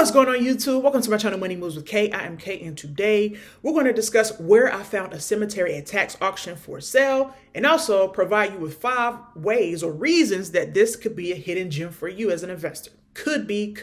What's going on YouTube? Welcome to my channel Money Moves with Kay. I am Kay, and today we're going to discuss where I found a cemetery at tax auction for sale, and also provide you with 5 ways or reasons that this could be a hidden gem for you as an investor. Could be.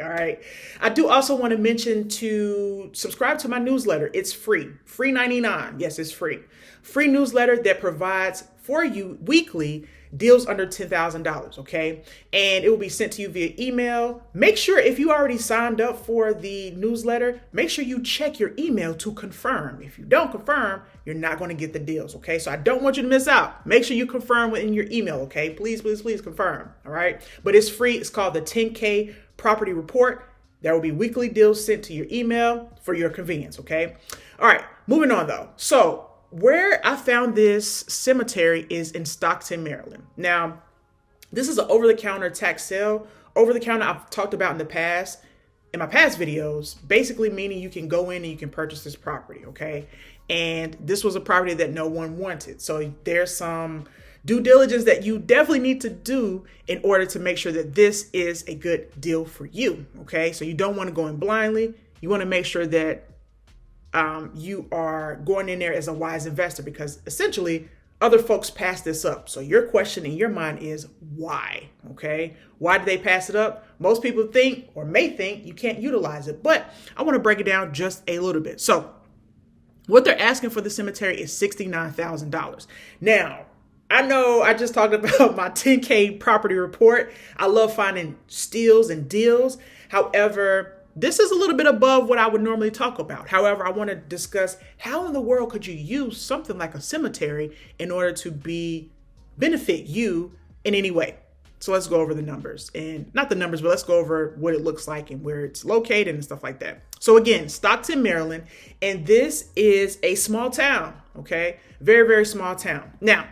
All right. I do also want to mention to subscribe to my newsletter. It's free. Free 99. Yes, it's free. Free newsletter that provides for you weekly deals under $10,000, okay? And it will be sent to you via email. Make sure if you already signed up for the newsletter, make sure you check your email to confirm. If you don't confirm, you're not going to get the deals, okay? So I don't want you to miss out. Make sure you confirm within your email, okay? Please confirm, all right? But it's free. It's called the 10K Property Report. There will be weekly deals sent to your email for your convenience, okay? All right, moving on though. So where I found this cemetery is in Stockton, Maryland. Now, this is an over-the-counter tax sale. Over-the-counter I've talked about in the past, in my past videos, basically meaning you can go in and you can purchase this property, okay? And this was a property that no one wanted. So there's some due diligence that you definitely need to do in order to make sure that this is a good deal for you, okay? So you don't want to go in blindly. You want to make sure that you are going in there as a wise investor, because essentially other folks pass this up. So your question in your mind is why? Okay. Why did they pass it up? Most people think or may think you can't utilize it, but I want to break it down just a little bit. So what they're asking for the cemetery is $69,000. Now, I know I just talked about my 10K property report. I love finding steals and deals. However, this is a little bit above what I would normally talk about. However, I want to discuss how in the world could you use something like a cemetery in order to benefit you in any way. So let's go over the numbers, and not the numbers, but let's go over what it looks like and where it's located and stuff like that. So again, Stockton, Maryland, and this is a small town, okay? Very, very small town. Now,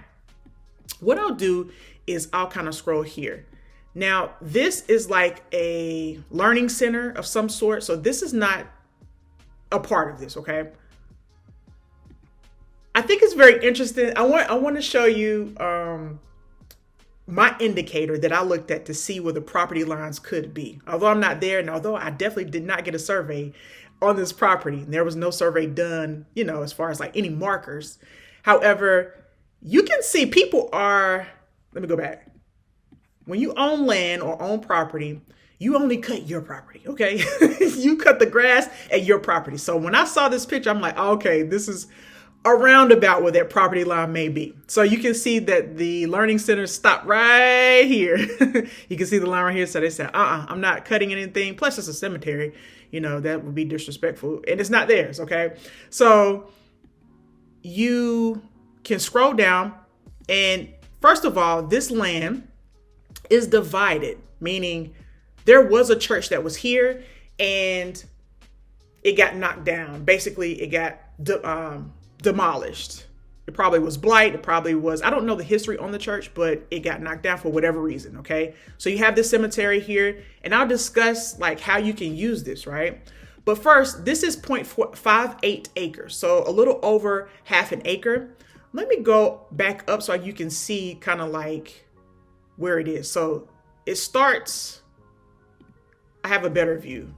what I'll do is I'll kind of scroll here. Now, this is like a learning center of some sort. So this is not a part of this, okay? I think it's very interesting. I want to show you my indicator that I looked at to see where the property lines could be. Although I'm not there, and although I definitely did not get a survey on this property, and there was no survey done, as far as like any markers. However, you can see people are, let me go back. When you own land or own property, you only cut your property, okay? You cut the grass at your property. So when I saw this picture, I'm like, okay, this is a roundabout where that property line may be. So you can see that the learning center stopped right here. You can see the line right here. So they said, I'm not cutting anything. Plus it's a cemetery, that would be disrespectful. And it's not theirs, okay? So you can scroll down, and first of all, this land is divided, meaning there was a church that was here and it got knocked down. Basically, it got demolished. It probably was blight. It probably was, I don't know the history on the church, but it got knocked down for whatever reason, okay? So you have this cemetery here, and I'll discuss like how you can use this, right? But first, this is 0.58 acres, so a little over half an acre. Let me go back up so you can see kind of like where it is. So it starts, I have a better view.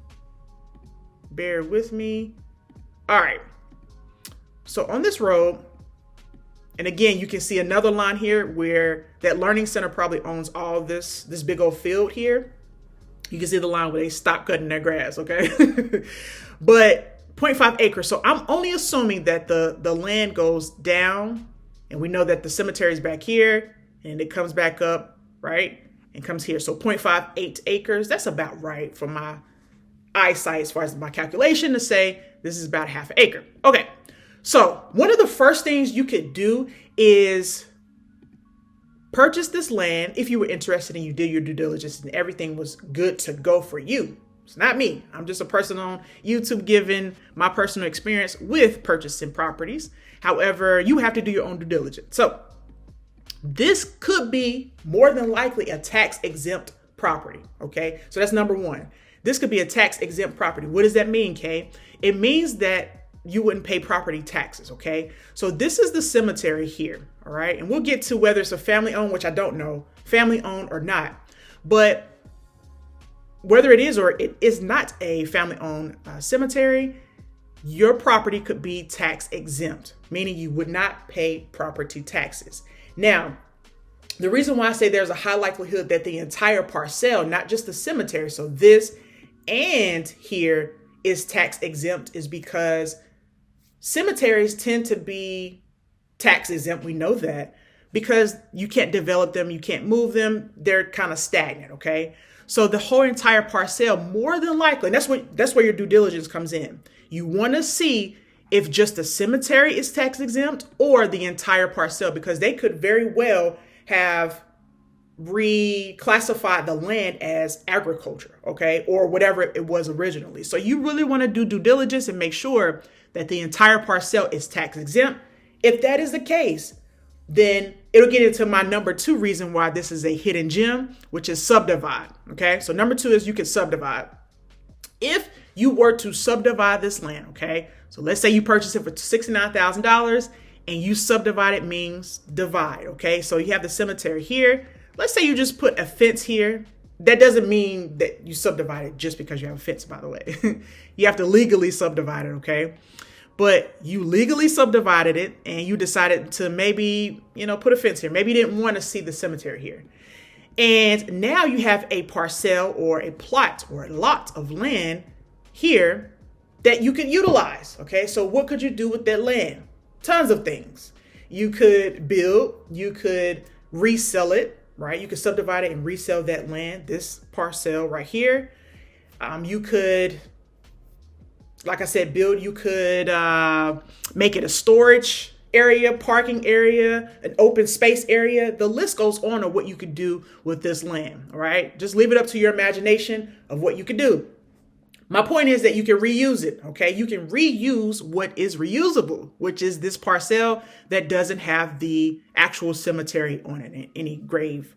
Bear with me. All right. So on this road, and again, you can see another line here where that learning center probably owns all this big old field here. You can see the line where they stop cutting their grass, okay? But 0.5 acres. So I'm only assuming that the land goes down, and we know that the cemetery is back here and it comes back up, right? And comes here. So 0.58 acres, that's about right for my eyesight as far as my calculation to say this is about half an acre. Okay. So one of the first things you could do is purchase this land if you were interested and you did your due diligence and everything was good to go for you. It's not me. I'm just a person on YouTube giving my personal experience with purchasing properties. However, you have to do your own due diligence. So this could be more than likely a tax exempt property. Okay. So that's number one. This could be a tax exempt property. What does that mean, Kay? It means that you wouldn't pay property taxes. Okay. So this is the cemetery here. All right. And we'll get to whether it's a family owned, which I don't know, family owned or not. But whether it is or it is not a family-owned cemetery, your property could be tax exempt, meaning you would not pay property taxes. Now, the reason why I say there's a high likelihood that the entire parcel, not just the cemetery, so this and here is tax exempt, is because cemeteries tend to be tax exempt. We know that because you can't develop them, you can't move them. They're kind of stagnant. Okay. So the whole entire parcel, more than likely, and that's where your due diligence comes in. You want to see if just the cemetery is tax exempt or the entire parcel, because they could very well have reclassified the land as agriculture, okay, or whatever it was originally. So you really want to do due diligence and make sure that the entire parcel is tax exempt. If that is the case, then it'll get into my number 2 reason why this is a hidden gem, which is subdivide. Okay, so number 2 is you can subdivide. If you were to subdivide this land, okay, so let's say you purchase it for $69,000 and you subdivide it, means divide. Okay, so you have the cemetery here. Let's say you just put a fence here. That doesn't mean that you subdivide it just because you have a fence, by the way. You have to legally subdivide it, okay? But you legally subdivided it and you decided to maybe, put a fence here. Maybe you didn't want to see the cemetery here. And now you have a parcel or a plot or a lot of land here that you could utilize, okay? So what could you do with that land? Tons of things. You could build, you could resell it, right? You could subdivide it and resell that land, this parcel right here. You could, like I said, build, you could make it a storage area, parking area, an open space area. The list goes on of what you could do with this land, all right? Just leave it up to your imagination of what you could do. My point is that you can reuse it, okay? You can reuse what is reusable, which is this parcel that doesn't have the actual cemetery on it, any grave,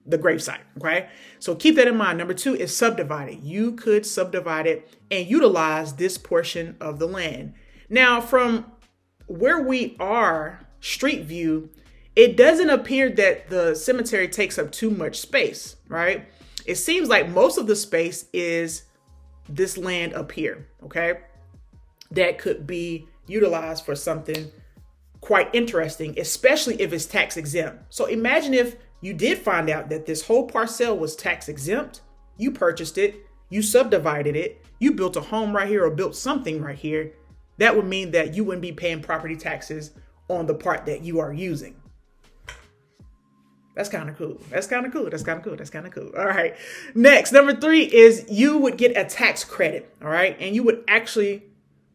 the gravesite, okay? So keep that in mind. Number 2 is subdivide it. You could subdivide it and utilize this portion of the land. Now, from where we are, street view, it doesn't appear that the cemetery takes up too much space, right? It seems like most of the space is this land up here, okay, that could be utilized for something quite interesting, especially if it's tax exempt. So imagine if you did find out that this whole parcel was tax exempt, you purchased it, you subdivided it, you built a home right here or built something right here. That would mean that you wouldn't be paying property taxes on the part that you are using. That's kind of cool. That's kind of cool. That's kind of cool. That's kind of cool. All right. Next, number 3 is you would get a tax credit. All right. And you would actually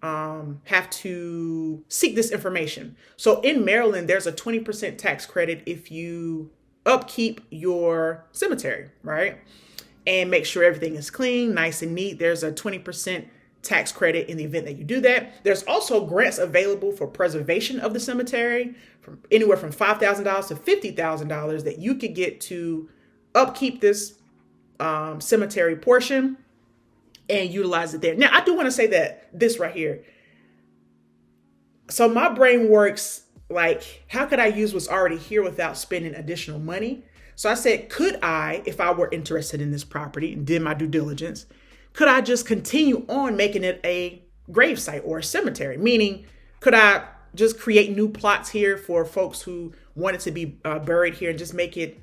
have to seek this information. So in Maryland, there's a 20% tax credit if you upkeep your cemetery, right? And make sure everything is clean, nice and neat. There's a 20% tax credit in the event that you do that. There's also grants available for preservation of the cemetery, from anywhere from $5,000 to $50,000 that you could get to upkeep this cemetery portion and utilize it there. Now, I do want to say that this right here. So my brain works like, how could I use what's already here without spending additional money? So I said, could I, if I were interested in this property and did my due diligence, could I just continue on making it a gravesite or a cemetery? Meaning, could I just create new plots here for folks who wanted to be buried here and just make it,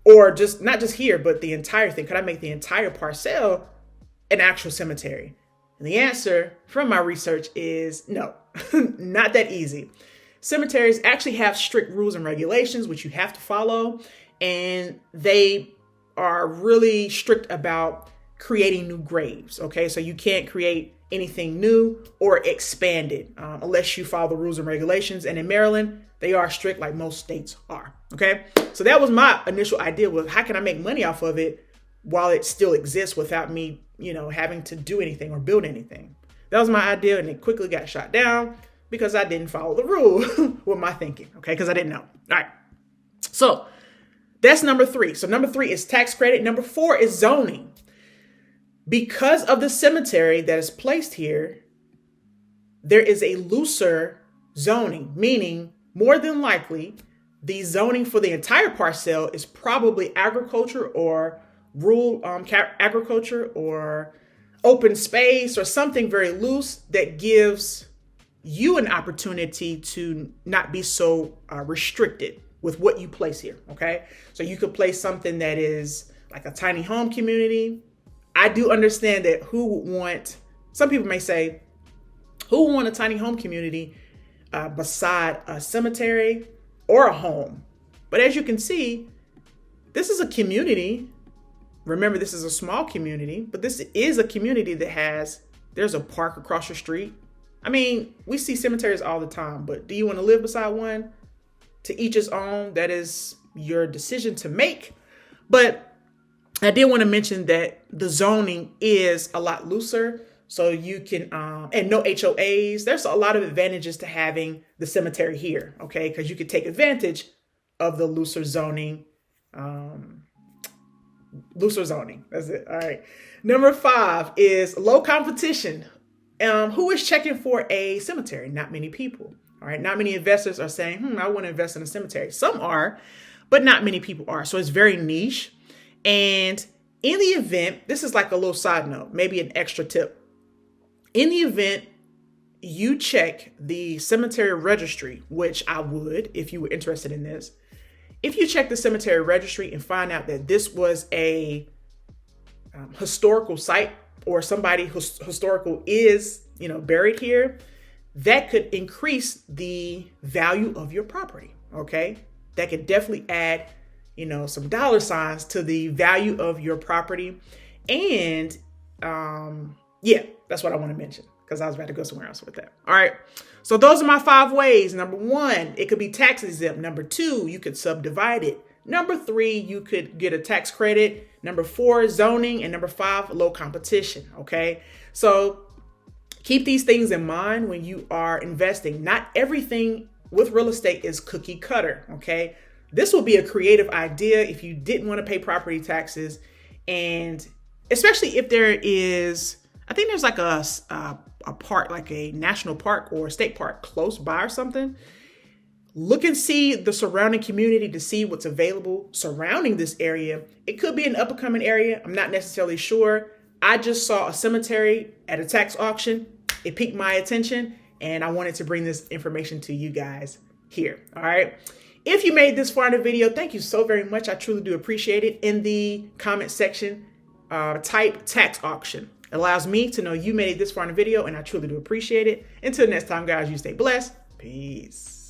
or just not just here, but the entire thing? Could I make the entire parcel an actual cemetery? And the answer from my research is no, not that easy. Cemeteries actually have strict rules and regulations, which you have to follow. And they are really strict about creating new graves. Okay, so you can't create anything new or expand it unless you follow the rules and regulations. And in Maryland, they are strict, like most states are. Okay, so that was my initial idea, was how can I make money off of it while it still exists without me, having to do anything or build anything. That was my idea, and it quickly got shot down because I didn't follow the rule with my thinking. Okay, because I didn't know. All right, so that's number 3. So number 3 is tax credit. Number 4 is zoning. Because of the cemetery that is placed here, there is a looser zoning, meaning more than likely the zoning for the entire parcel is probably agriculture or rural agriculture or open space or something very loose that gives you an opportunity to not be so restricted with what you place here. Okay. So you could place something that is like a tiny home community. I do understand that some people may say, who would want a tiny home community beside a cemetery or a home? But as you can see, this is a community. Remember, this is a small community, but this is a community that there's a park across the street. I mean, we see cemeteries all the time, but do you want to live beside one? To each his own. That is your decision to make. But I did want to mention that the zoning is a lot looser. So you can, and no HOAs. There's a lot of advantages to having the cemetery here, okay? Because you could take advantage of the looser zoning. That's it. All right. Number 5 is low competition. Who is checking for a cemetery? Not many people. All right. Not many investors are saying, I want to invest in a cemetery. Some are, but not many people are. So it's very niche. And in the event, this is like a little side note, maybe an extra tip. In the event you check the cemetery registry, which I would if you were interested in this, if you check the cemetery registry and find out that this was a historical site or somebody who's historical is, buried here, that could increase the value of your property. Okay. That could definitely add, some dollar signs to the value of your property. And, that's what I want to mention because I was about to go somewhere else with that. All right. So those are my 5 ways. Number 1, it could be tax exempt. Number 2, you could subdivide it. Number 3, you could get a tax credit. Number 4, zoning. And number 5, low competition. Okay. So keep these things in mind when you are investing. Not everything with real estate is cookie cutter. Okay. This will be a creative idea if you didn't want to pay property taxes. And especially if there is, I think there's like a park, like a national park or a state park close by or something. Look and see the surrounding community to see what's available surrounding this area. It could be an up and coming area. I'm not necessarily sure. I just saw a cemetery at a tax auction. It piqued my attention and I wanted to bring this information to you guys here. All right. If you made this far in the video, thank you so very much. I truly do appreciate it. In the comment section, type tax auction. It allows me to know you made it this far in the video, and I truly do appreciate it. Until next time, guys, you stay blessed. Peace.